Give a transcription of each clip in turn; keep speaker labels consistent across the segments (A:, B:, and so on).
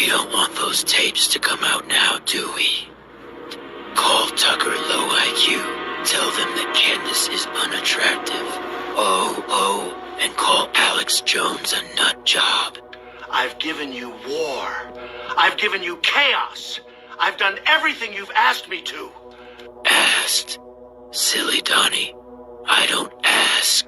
A: We don't want those tapes to come out now, do we? Call Tucker low IQ. Tell them that Candace is unattractive. And call Alex Jones a nut job.
B: I've given you war. I've given you chaos. I've done everything you've asked me to.
A: Asked? Silly Donnie. I don't ask.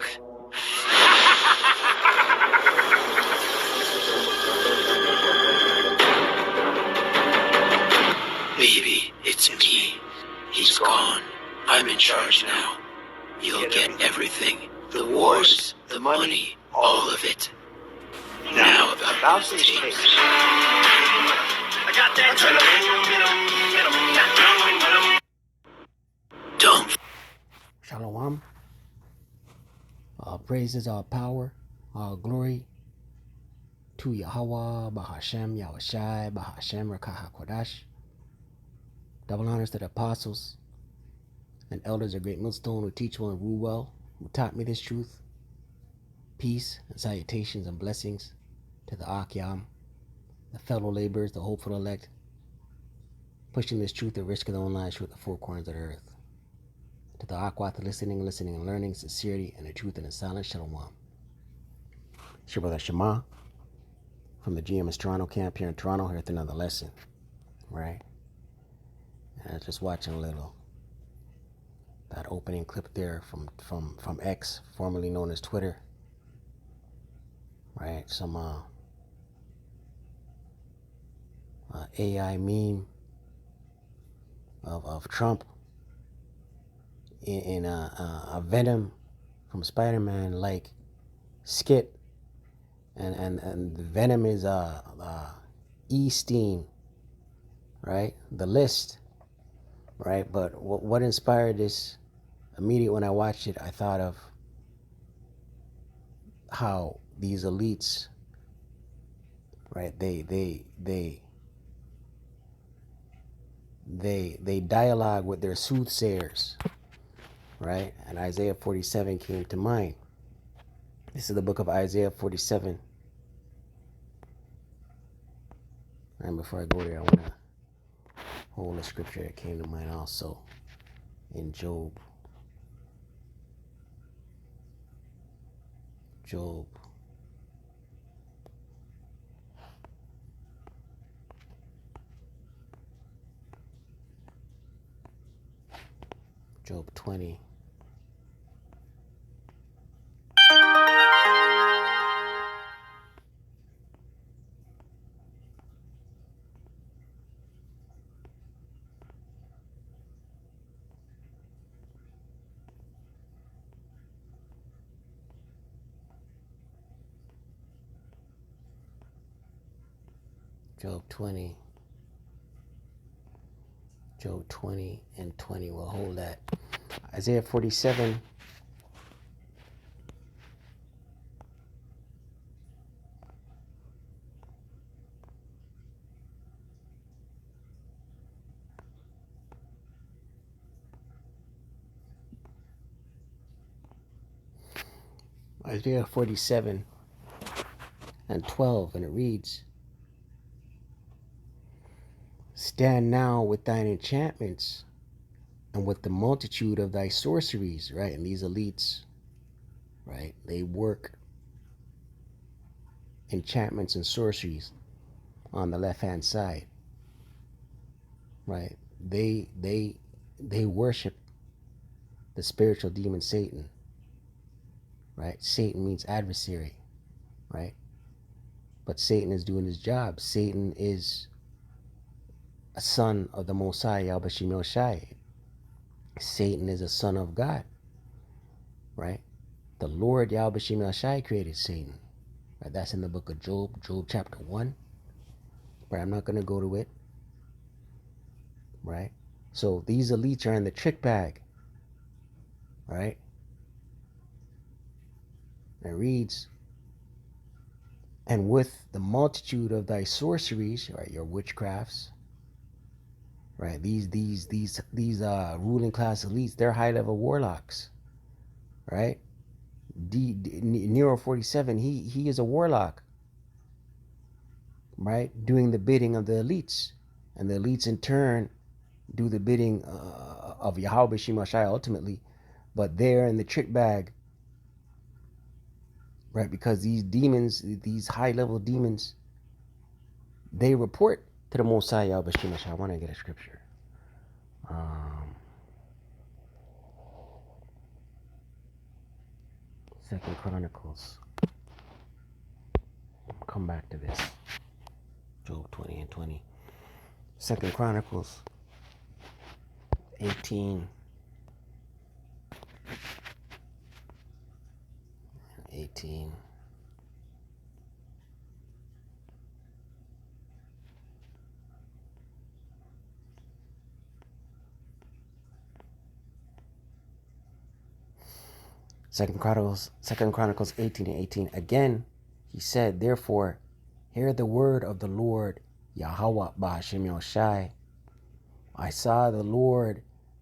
A: Baby, it's me. He's gone. I'm in charge now. You'll get everything. The wars, the money, all of it. Now about these tapes.
B: I got that.
A: Don't.
C: Shalom. All praises, all power, all glory to Yahweh, Bahashem, Yahushai, Bahashem, Rakah HaKodash. Double honors to the apostles and elders of Great Millstone who teach well and rule well, who taught me this truth. Peace and salutations and blessings to the Akyam, the fellow laborers, the hopeful elect, pushing this truth at risk of their own lives through the four corners of the earth. To the Akwat, the listening and learning, sincerity, and the truth in the silence, Shalom. It's your brother Shema from the GMS Toronto camp here in Toronto, here with another lesson, right? And I was just watching a little, that opening clip there from X, formerly known as Twitter, right? Some AI meme of Trump in a Venom from Spider-Man like skit, and the Venom is E-Steam, right? The list, right? But what inspired this? Immediately when I watched it, I thought of how these elites, right? They dialogue with their soothsayers, right? And Isaiah 47 came to mind. This is the book of Isaiah 47. And before I go there, I want to hold a scripture that came to mind also in Job. Job 20. Job 20. Job 20 and 20. We'll hold that. Isaiah 47. Isaiah 47 and 12, and it reads, "Stand now with thine enchantments and with the multitude of thy sorceries," right? And these elites, right, they work enchantments and sorceries on the left-hand side, right? They worship the spiritual demon Satan, right? Satan means adversary, right? But Satan is doing his job. Satan is a son of the Most High, Yahweh Shemel Shai. Satan is a son of God, right? The Lord Yahweh Shemel Shai created Satan, right? That's in the book of Job, Job chapter 1. But I'm not going to go to it, right? So these elites are in the trick bag, right? And it reads, "And with the multitude of thy sorceries," right, your witchcrafts, right? These ruling class elites, they're high level warlocks, right? Nero 47, he is a warlock, right? Doing the bidding of the elites. And the elites in turn do the bidding of Yahweh Shemashai ultimately. But they're in the trick bag, right? Because these demons, these high level demons, they report to the Most High Yahweh Shemashai. I want to get a scripture. Second Chronicles. Come back to this. Job 20 and 20. Second Chronicles 18. 18. Second Chronicles 18 and 18. Again, he said, therefore, hear the word of the Lord Yahweh Ba'ashem Yoshai. I saw the Lord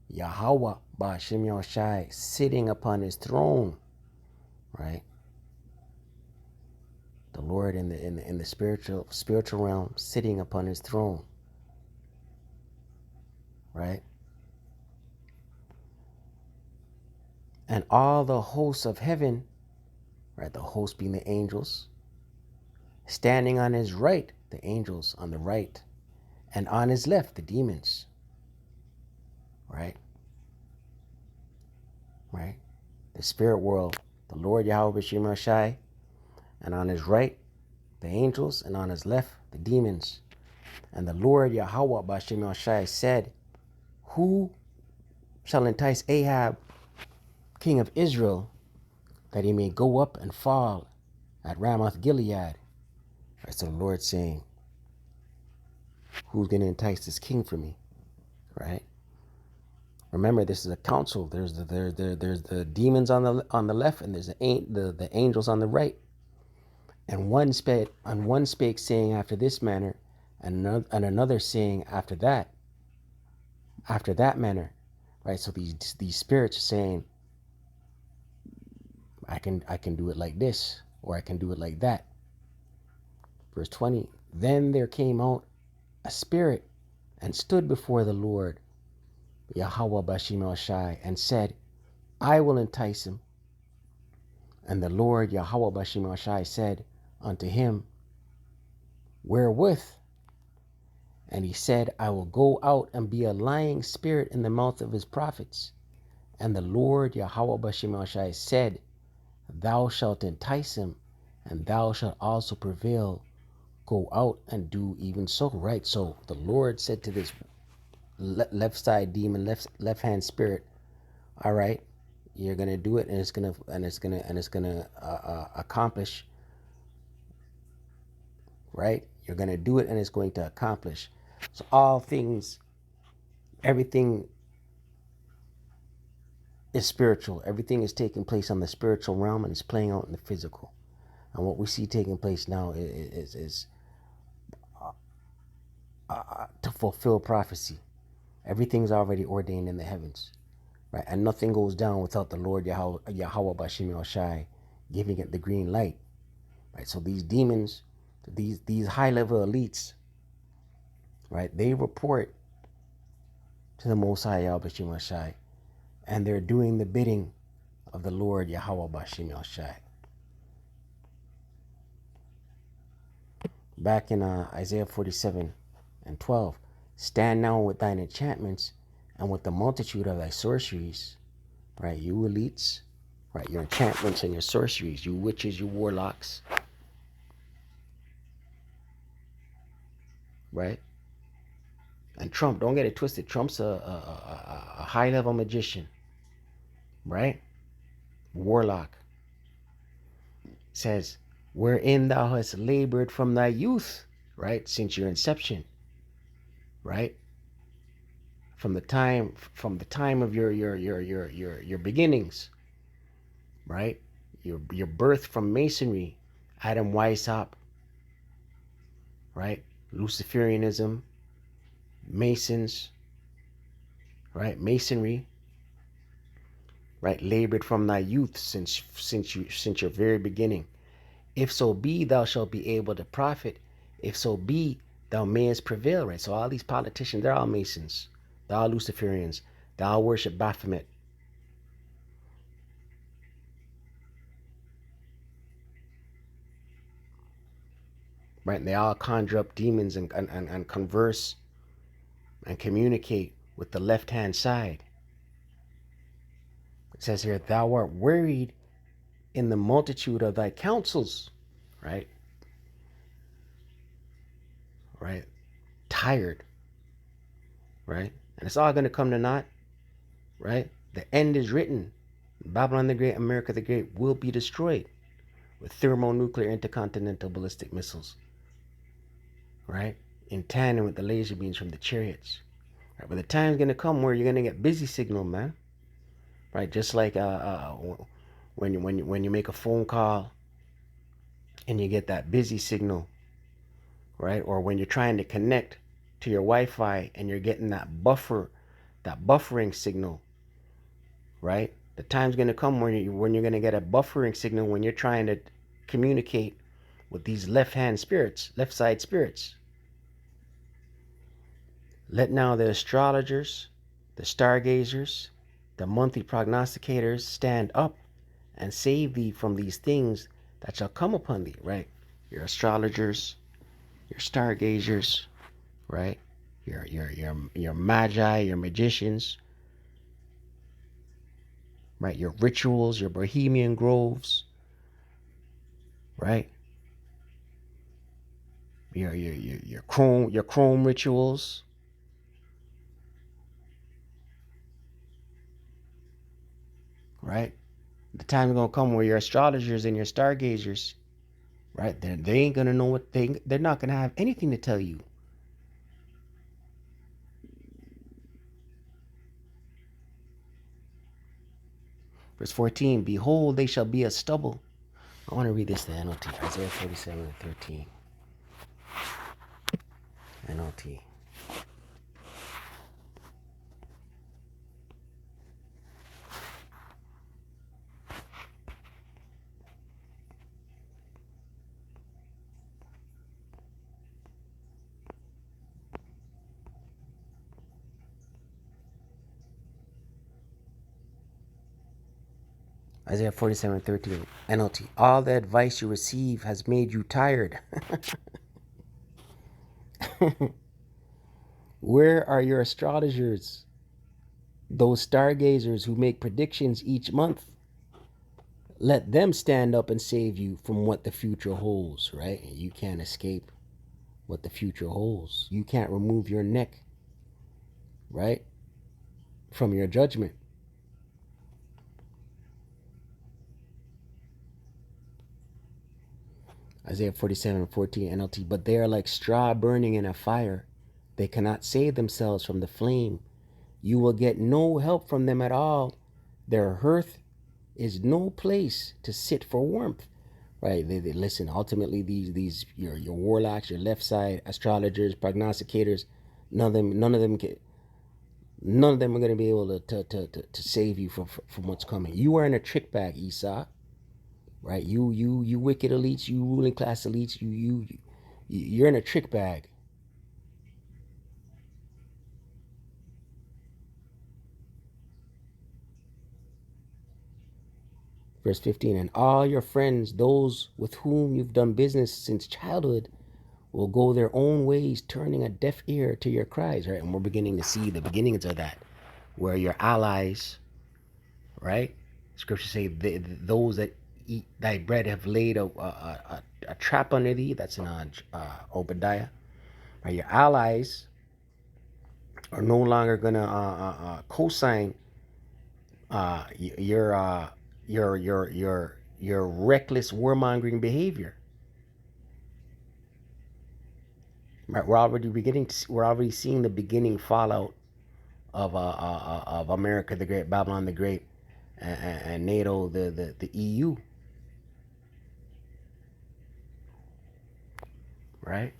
C: Yahweh Ba'ashem Yoshai sitting upon his throne, right? The Lord in the spiritual realm sitting upon his throne, right? And all the hosts of heaven, right? The hosts being the angels, standing on his right, the angels on the right, and on his left, the demons, right? Right? The spirit world, the Lord Yahweh Shemashai, and on his right, the angels, and on his left, the demons. And the Lord Yahweh Shemashai said, who shall entice Ahab, king of Israel, that he may go up and fall at Ramoth Gilead? Right, so the Lord's saying, who's going to entice this king for me? Right? Remember, this is a council. There's the demons on the left, and there's the angels on the right. And one spake saying after this manner, and another saying after that manner. Right? So these spirits are saying, I can do it like this, or I can do it like that. Verse 20. Then there came out a spirit and stood before the Lord Yahweh Bashim and said, I will entice him. And the Lord Yahweh Bashim said unto him, wherewith? And he said, I will go out and be a lying spirit in the mouth of his prophets. And the Lord Yahweh Bashim said, thou shalt entice him, and thou shalt also prevail. Go out and do even so. Right? So the Lord said to this left side demon, left hand spirit, all right, you're gonna do it, and it's gonna accomplish. Right? You're gonna do it, and it's going to accomplish. So all things, everything is spiritual. Everything is taking place on the spiritual realm, and it's playing out in the physical. And what we see taking place now is to fulfill prophecy. Everything's already ordained in the heavens, right? And nothing goes down without the Lord Yahweh Bashim Yoshai giving it the green light, right? So these demons, these high level elites, right? They report to the Most High Yahweh Bashim Yoshai, and they're doing the bidding of the Lord Yahweh Bashim Yoshai. Back in Isaiah 47 and 12, stand now with thine enchantments and with the multitude of thy sorceries, right? You elites, right? Your enchantments and your sorceries, you witches, you warlocks, right? And Trump, don't get it twisted. Trump's a high level magician, right? Warlock. Says, wherein thou hast labored from thy youth, right? Since your inception, right? From the time of your beginnings, right? Your birth from masonry, Adam Weishaupt, right? Luciferianism, Masons, right? Masonry, right? Labored from thy youth since your very beginning. If so be thou shalt be able to profit if so be thou mayest prevail, right? So all these politicians, they're all Masons, they're all Luciferians, they all worship Baphomet. Right? And they all conjure up demons and converse and communicate with the left hand side. It says here, thou art wearied in the multitude of thy counsels, right? Right? Tired, right? And it's all going to come to naught, right? The end is written. Babylon the Great, America the Great will be destroyed with thermonuclear intercontinental ballistic missiles, right? In tandem with the laser beams from the chariots. Right? But the time's going to come where you're going to get busy signal, man. Right? Just like when you make a phone call and you get that busy signal, right? Or when you're trying to connect to your Wi-Fi and you're getting that buffering signal, right? The time's gonna come when you're gonna get a buffering signal when you're trying to communicate with these left side spirits. Let now the astrologers, the stargazers, the monthly prognosticators stand up and save thee from these things that shall come upon thee, right? Your astrologers, your stargazers, right? Your magi, your magicians, right? Your rituals, your bohemian groves, right? Your chrome rituals, right? The time's gonna come where your astrologers and your stargazers, right? They ain't gonna know what they're not gonna have anything to tell you. Verse 14, behold, they shall be as stubble. I want to read this to NLT, Isaiah 47:13. NLT. Isaiah 47:13. NLT. All the advice you receive has made you tired. Where are your astrologers? Those stargazers who make predictions each month. Let them stand up and save you from what the future holds, right? You can't escape what the future holds. You can't remove your neck, right, from your judgment. Isaiah 47:14 NLT. But they are like straw burning in a fire. They cannot save themselves from the flame. You will get no help from them at all. Their hearth is no place to sit for warmth. Right? They listen. Ultimately, these your warlocks, your left side astrologers, prognosticators, none of them are going to be able to save you from what's coming. You are in a trick bag, Esau. Right? You wicked elites, you ruling class elites, you're in a trick bag. Verse 15, and all your friends, those with whom you've done business since childhood, will go their own ways, turning a deaf ear to your cries, right? And we're beginning to see the beginnings of that, where your allies, right? Scripture say, those that eat thy bread have laid a trap under thee. That's in Obadiah. Right? Your allies are no longer gonna co-sign your reckless warmongering behavior. Right? We're already seeing the beginning fallout of America the Great, Babylon the Great, and NATO, the EU. Right?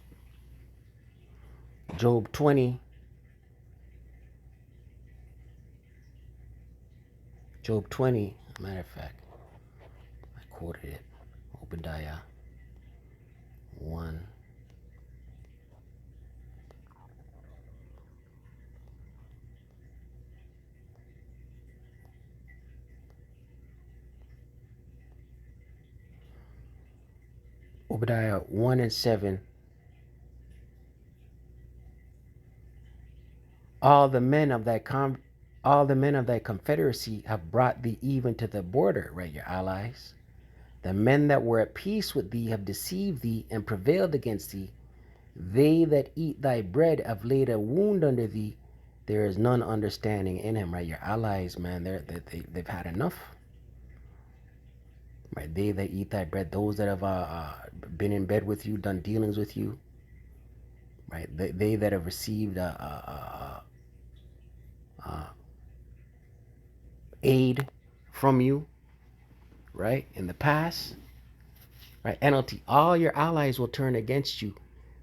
C: Job 20. Job 20. Matter of fact, I quoted it. Obadiah 1. Obadiah 1 and 7. All the men of thy confederacy have brought thee even to the border, right? Your allies. The men that were at peace with thee have deceived thee and prevailed against thee. They that eat thy bread have laid a wound under thee. There is none understanding in him, right? Your allies, man, they've had enough. Right? They that eat thy bread, those that have been in bed with you, done dealings with you, right? They that have received aid from you, right? In the past, right? NLT, all your allies will turn against you.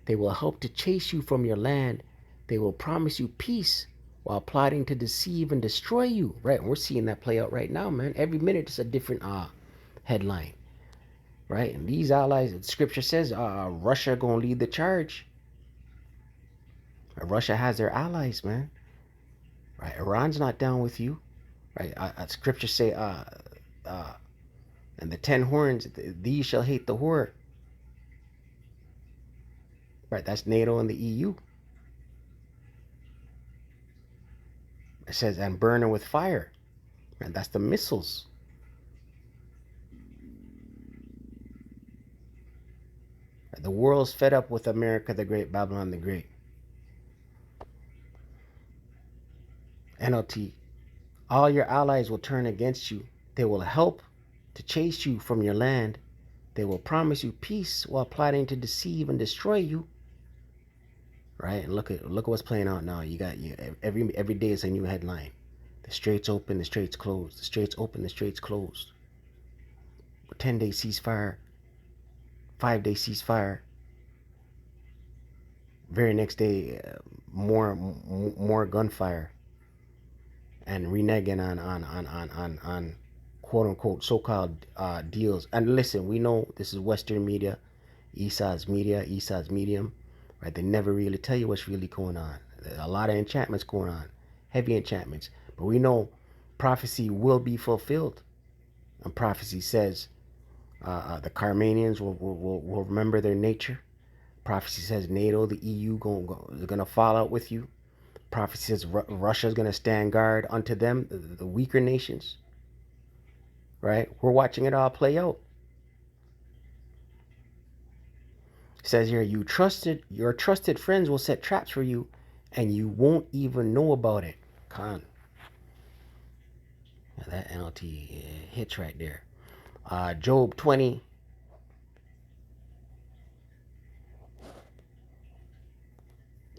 C: They will help to chase you from your land. They will promise you peace while plotting to deceive and destroy you, right? And we're seeing that play out right now, man. Every minute it's a different headline, right? And these allies, scripture says, Russia gonna lead the charge. Russia has their allies, man. Right? Iran's not down with you, right? Scripture say, and the 10 horns, these shall hate the whore. Right? That's NATO and the EU. It says, and burn her with fire. Right? That's the missiles. Right? The world's fed up with America the Great, Babylon the Great. NLT, all your allies will turn against you. They will help to chase you from your land. They will promise you peace while plotting to deceive and destroy you. Right? And look at what's playing out now. You got every day is a new headline. The straits open, the straits closed. The straits open, the straits closed. 10-day ceasefire, 5-day ceasefire. Very next day, more gunfire, and reneging on quote unquote so-called deals. And listen, we know this is Western media, Esau's media, Esau's medium, right? They never really tell you what's really going on. A lot of enchantments going on, heavy enchantments. But we know prophecy will be fulfilled. And prophecy says the Carmanians will remember their nature. Prophecy says NATO, the EU, is going to fall out with you. Prophecy says Russia is going to stand guard unto them, the weaker nations. Right? We're watching it all play out. It says here, your trusted friends will set traps for you, and you won't even know about it. Con. Now that NLT hits right there. Job 20.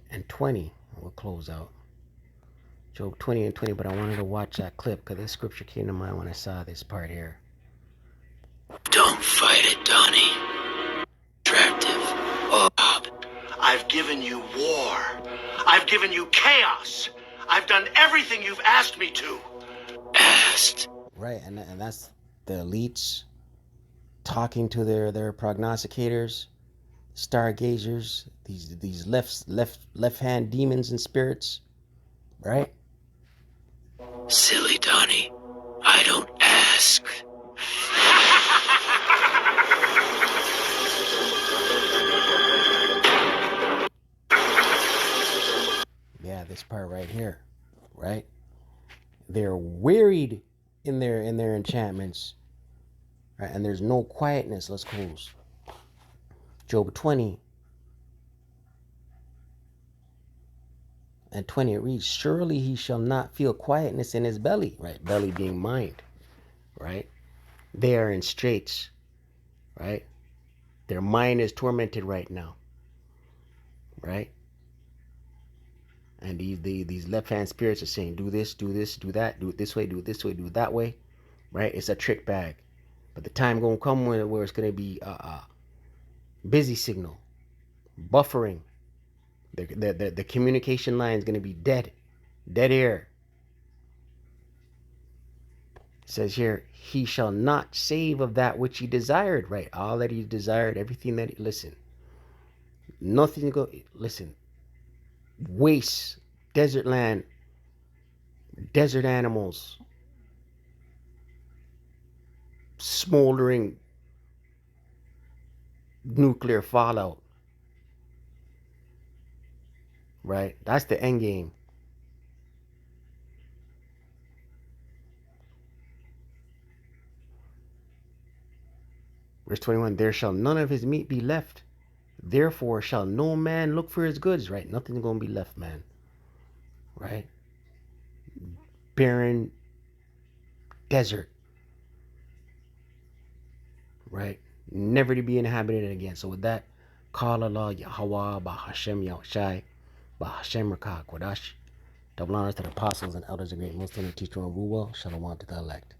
C: And 20. We'll close out. Job 20 and 20, but I wanted to watch that clip because this scripture came to mind when I saw this part here.
A: Don't fight it, Donnie. Attractive. Oh.
B: I've given you war. I've given you chaos. I've done everything you've asked me to.
A: Asked.
C: Right, and that's the elites talking to their prognosticators, stargazers, these left hand demons and spirits, right?
A: Silly Donnie. I don't ask.
C: Yeah, this part right here, right? They're wearied in their enchantments, right? And there's no quietness. Let's close. Job 20 and 20, it reads, surely he shall not feel quietness in his belly, right? Belly being mind, right? They are in straits, right? Their mind is tormented right now, right? And these left-hand spirits are saying, do this, do that, do it this way, do it that way, right? It's a trick bag. But the time gonna come where it's gonna be busy signal, buffering. The communication line is gonna be dead air. It says here, he shall not save of that which he desired, right? All that he desired, everything that listen, nothing go. Listen, waste, desert land, desert animals, smoldering nuclear fallout. Right? That's the end game. Verse 21, there shall none of his meat be left. Therefore shall no man look for his goods. Right? Nothing's going to be left, man. Right? Barren desert. Right? Never to be inhabited again. So with that, call Allah Yahweh, Bahashem Yahushai, Bahashem Rakah Kodash. Double honors to the apostles and elders of great Muslim and teacher and rule well. Shalom to the elect.